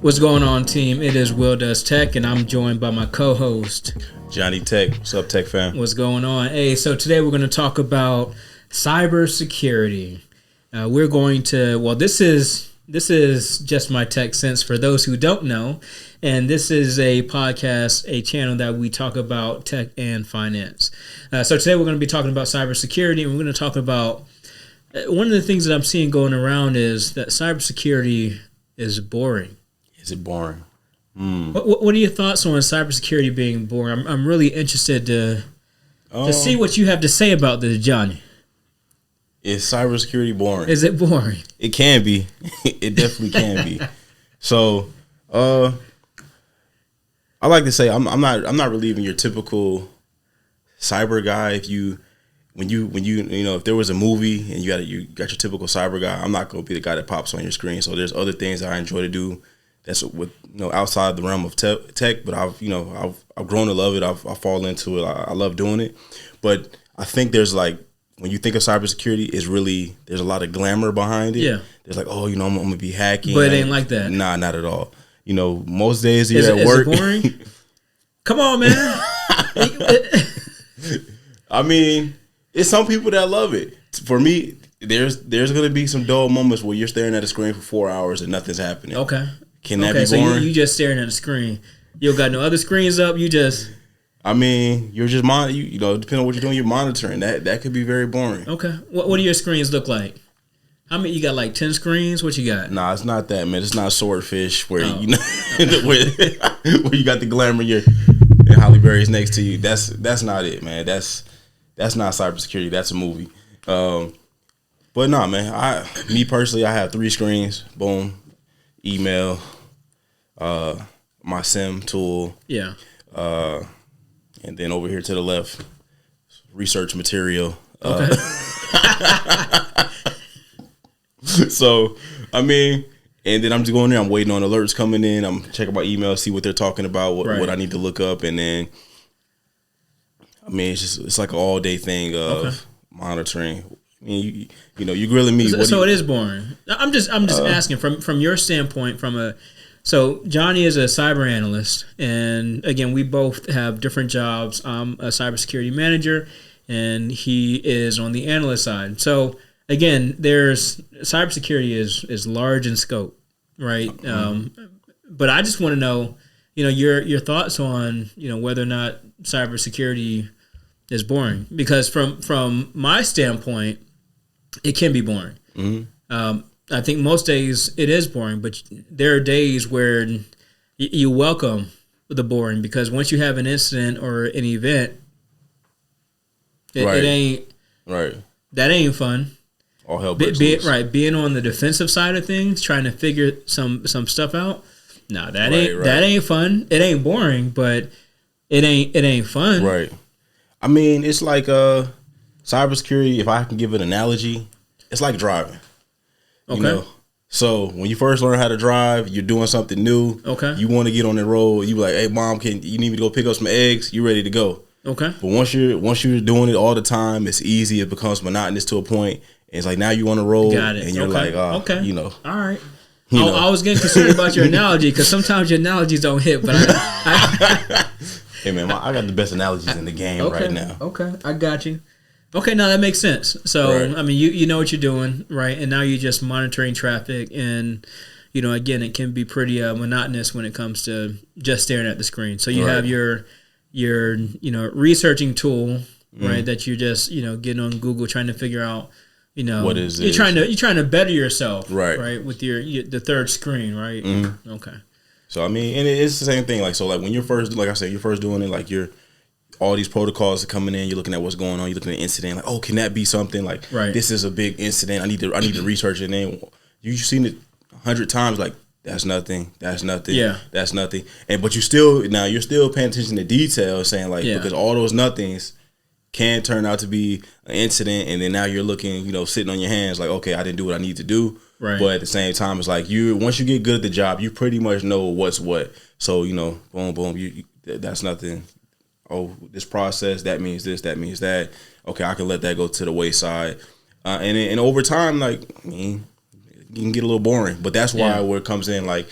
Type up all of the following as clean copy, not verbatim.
What's going on, team? It is Will Does Tech, and I'm joined by my co-host, Johnnie Tech. What's up, Tech fam? What's going on? Hey, so today we're going to talk about cybersecurity. We're going to, well, this is just my tech sense for those who don't know, and this is a podcast, a channel that we talk about tech and finance. So today we're going to be talking about cybersecurity, and we're going to talk about one of the things that I'm seeing going around is that cybersecurity is boring. Is it boring? What are your thoughts on cybersecurity being boring? I'm really interested to see what you have to say about this, Johnny. Is cybersecurity boring? Is it boring? It can be. It definitely can be. So, I like to say I'm not really even your typical cyber guy. If there was a movie and you got your typical cyber guy, I'm not going to be the guy that pops on your screen. So there's other things that I enjoy to do. That's with outside the realm of tech, but I've grown to love it. I've fallen into it. I love doing it. But I think there's like, when you think of cybersecurity, there's a lot of glamour behind it. Yeah. There's like, I'm gonna be hacking. But it ain't like that. Nah, not at all. Most days you're at work. Is it boring? Come on, man. I mean, it's some people that love it. For me, there's gonna be some dull moments where you're staring at a screen for 4 hours and nothing's happening. Okay. Can that be boring? So you just staring at the screen. You don't got no other screens up. You just. I mean, you're just depending on what you're doing, you're monitoring. That could be very boring. Okay. What do your screens look like? How many? You got like 10 screens? What you got? Nah, it's not that, man. It's not Swordfish where where you got the glamour and Halle Berry's next to you. That's not it, man. That's not cybersecurity. That's a movie. But nah, man. Me personally, I have 3 screens. Boom, email, my SIM tool. Yeah. And then over here to the left, research material. Okay. So, I mean, and then I'm just going there. I'm waiting on alerts coming in. I'm checking my email, see what they're talking about, what I need to look up. And then, I mean, it's like an all day thing of monitoring. I mean, you grilling me. So it is boring. I'm just asking from your standpoint, So Johnny is a cyber analyst, and again, we both have different jobs. I'm a cybersecurity manager, and he is on the analyst side. So again, cybersecurity is large in scope, right? But I just want to know, your thoughts on whether or not cybersecurity is boring, because from my standpoint, it can be boring. Mm-hmm. I think most days it is boring, but there are days where you welcome the boring, because once you have an incident or an event, it ain't right. That ain't fun. All hell breaks loose. Being on the defensive side of things, trying to figure some stuff out. No, that ain't fun. It ain't boring, but it ain't fun. Right. I mean, it's like cybersecurity. If I can give an analogy, it's like driving. Okay. So when you first learn how to drive, you're doing something new. Okay. You want to get on the road. You be like, "Hey, mom, you need me to go pick up some eggs?" You ready to go? Okay. But once you're doing it all the time, it's easy. It becomes monotonous to a point. And it's like now you on the road, and you're like, all right. I was getting concerned about your analogy, because sometimes your analogies don't hit. But hey man, I got the best analogies in the game right now. Okay, I got you. Okay, now that makes sense. So, right. I mean, you know what you're doing, right? And now you're just monitoring traffic, and again, it can be pretty monotonous when it comes to just staring at the screen. So you have your researching tool, right? That you're just getting on Google, trying to figure out what is you're trying to better yourself, right? With the third screen, right? Mm-hmm. Okay. So I mean, and it's the same thing. Like when you're first, like I said, you're first doing it, like all these protocols are coming in. You're looking at what's going on. You're looking at an incident. Like, can that be something? Like, this is a big incident. I need to research it. And then you've seen it 100 times. Like, that's nothing. That's nothing. Yeah, that's nothing. But you're still paying attention to details, saying because all those nothings can turn out to be an incident. And then now you're looking, sitting on your hands, like, okay, I didn't do what I need to do. Right. But at the same time, it's like once you get good at the job, you pretty much know what's what. So boom, boom. That's nothing. oh, this process, that means this, that means that. Okay, I can let that go to the wayside. And over time, like, I mean, it can get a little boring. But that's why where it comes in, like,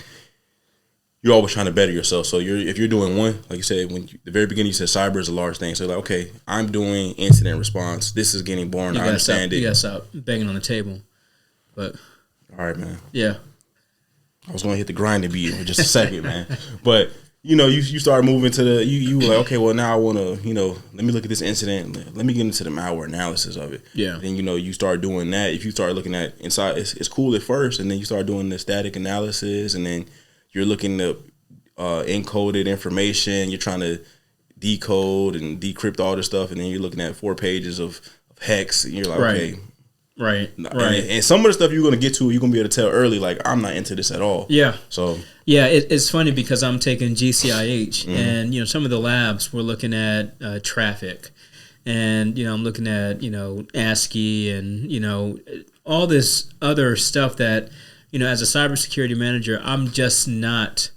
you're always trying to better yourself. So if you're doing one, like you said, the very beginning you said cyber is a large thing. So like, okay, I'm doing incident response. This is getting boring. I understand it. You gotta stop banging on the table. But all right, man. Yeah. I was gonna hit the grinding beat in just a second, man. But you start moving to the you were like, okay, well now I wanna, let me look at this incident. Let me get into the malware analysis of it. Yeah. Then you start doing that. If you start looking at inside, it's cool at first, and then you start doing the static analysis, and then you're looking at encoded information. You're trying to decode and decrypt all this stuff, and then you're looking at 4 pages of hex, and you're like, okay. Right. And some of the stuff you're going to get to, you're going to be able to tell early, like, I'm not into this at all. Yeah. So. Yeah, it's funny because I'm taking GCIH, and, some of the labs we're looking at traffic. And, I'm looking at, ASCII and, all this other stuff that, as a cybersecurity manager, I'm just not,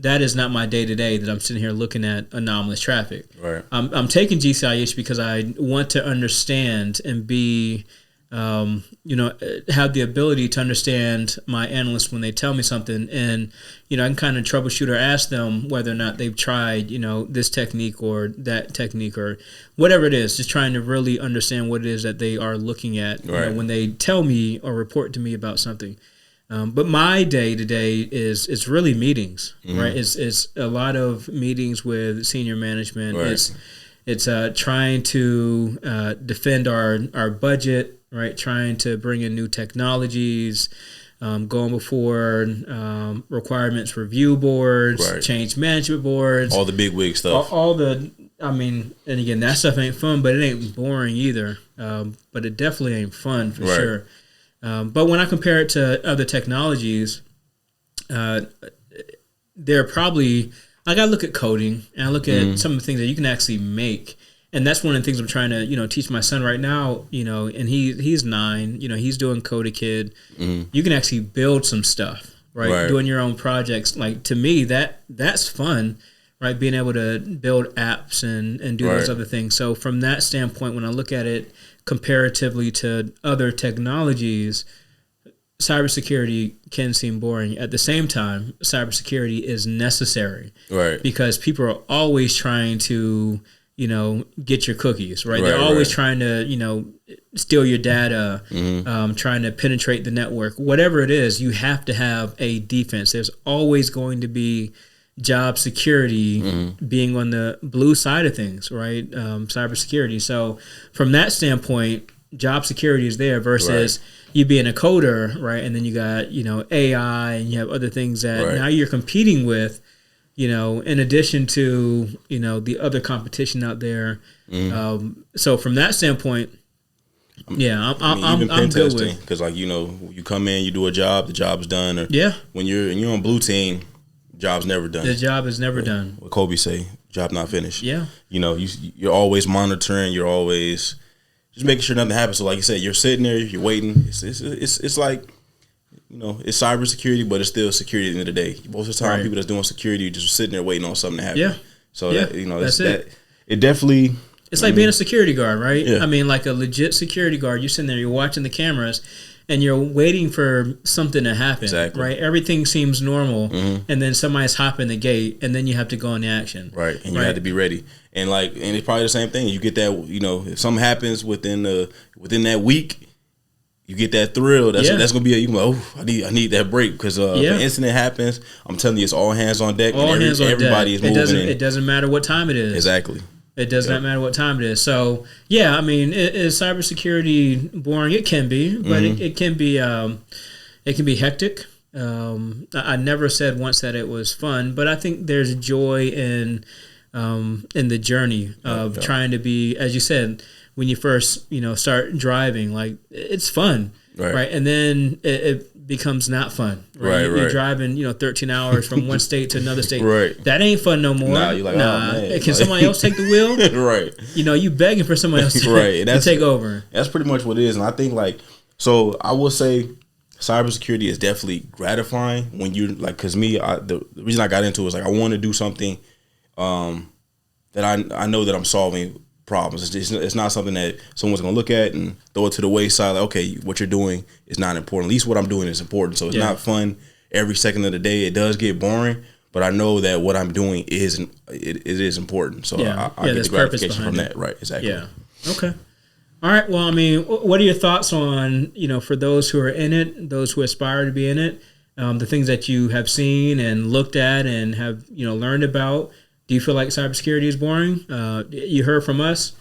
that is not my day-to-day that I'm sitting here looking at anomalous traffic. Right. I'm taking GCIH because I want to understand and be, have the ability to understand my analysts when they tell me something. And, I can kind of troubleshoot or ask them whether or not they've tried, this technique or that technique or whatever it is, just trying to really understand what it is that they are looking at when they tell me or report to me about something. But my day-to-day is really meetings, right? It's a lot of meetings with senior management. Right. It's trying to defend our budget, right? Trying to bring in new technologies, going before requirements review boards, change management boards. All the big wig stuff. And again, that stuff ain't fun, but it ain't boring either. But it definitely ain't fun for sure. But when I compare it to other technologies, they're probably, like I look at coding and I look at some of the things that you can actually make. And that's one of the things I'm trying to, teach my son right now, and he's 9, he's doing CodeKid. You can actually build some stuff, right? Doing your own projects. Like, to me, that's fun, right? Being able to build apps and do those other things. So from that standpoint, when I look at it, comparatively to other technologies, cybersecurity can seem boring. At the same time, cybersecurity is necessary, right? Because people are always trying to, get your cookies, right? They're always trying to, steal your data, trying to penetrate the network. Whatever it is, you have to have a defense. There's always going to be job security being on the blue side of things, right? Cybersecurity. So from that standpoint, job security is there versus you being a coder, right? And then you got, AI and you have other things that now you're competing with, in addition to, the other competition out there. So from that standpoint, I'm pen good testing, with. because you come in, you do a job, the job's done. Or when you're on blue team, job's never done. The job is never done. What Kobe say, job not finished. Yeah. You're always monitoring. You're always just making sure nothing happens. So like you said, you're sitting there, you're waiting. It's like, it's cybersecurity, but it's still security at the end of the day. Most of the time, people that's doing security are just sitting there waiting on something to happen. Yeah. So that's it. It definitely. It's like being a security guard, right? Yeah. I mean, like a legit security guard. You're sitting there, you're watching the cameras, and you're waiting for something to happen. Exactly. Right? Everything seems normal, and then somebody's hopping the gate, and then you have to go into action. Right, and you have to be ready. And it's probably the same thing. You get that, if something happens within that week, you get that thrill. That's gonna be you go, I need that break, because if an incident happens, I'm telling you, it's all hands on deck. Everybody is moving. It doesn't matter what time it is. Exactly. It does not matter what time it is. So, I mean, is cybersecurity boring? It can be, but it can be hectic. I never said once that it was fun, but I think there's joy in the journey of trying to be, as you said, when you first start driving, like, it's fun, right? And then it becomes not fun, right? You're driving 13 hours from one state to another state, that ain't fun no more. Nah, you're like, oh, man. Can somebody else take the wheel? Right. You begging for somebody else to take over. That's pretty much what it is. And I think, so I will say cybersecurity is definitely gratifying when you, because me, the reason I got into it was I want to do something that that I know that I'm solving problems. It's not something that someone's gonna look at and throw it to the wayside. Like, okay, what you're doing is not important. At least what I'm doing is important. So it's not fun every second of the day. It does get boring, but I know that what I'm doing is important. So I get the gratification from that. Right? Exactly. Yeah. Okay. All right. Well, I mean, what are your thoughts on, for those who are in it, those who aspire to be in it, the things that you have seen and looked at and have learned about? Do you feel like cybersecurity is boring? You heard from us.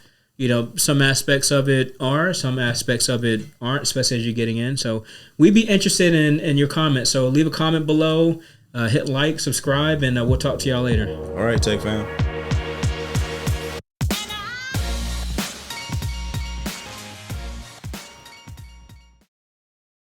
Some aspects of it are, some aspects of it aren't, especially as you're getting in. So we'd be interested in your comments. So leave a comment below, hit like, subscribe, and we'll talk to y'all later. All right, Tech fam.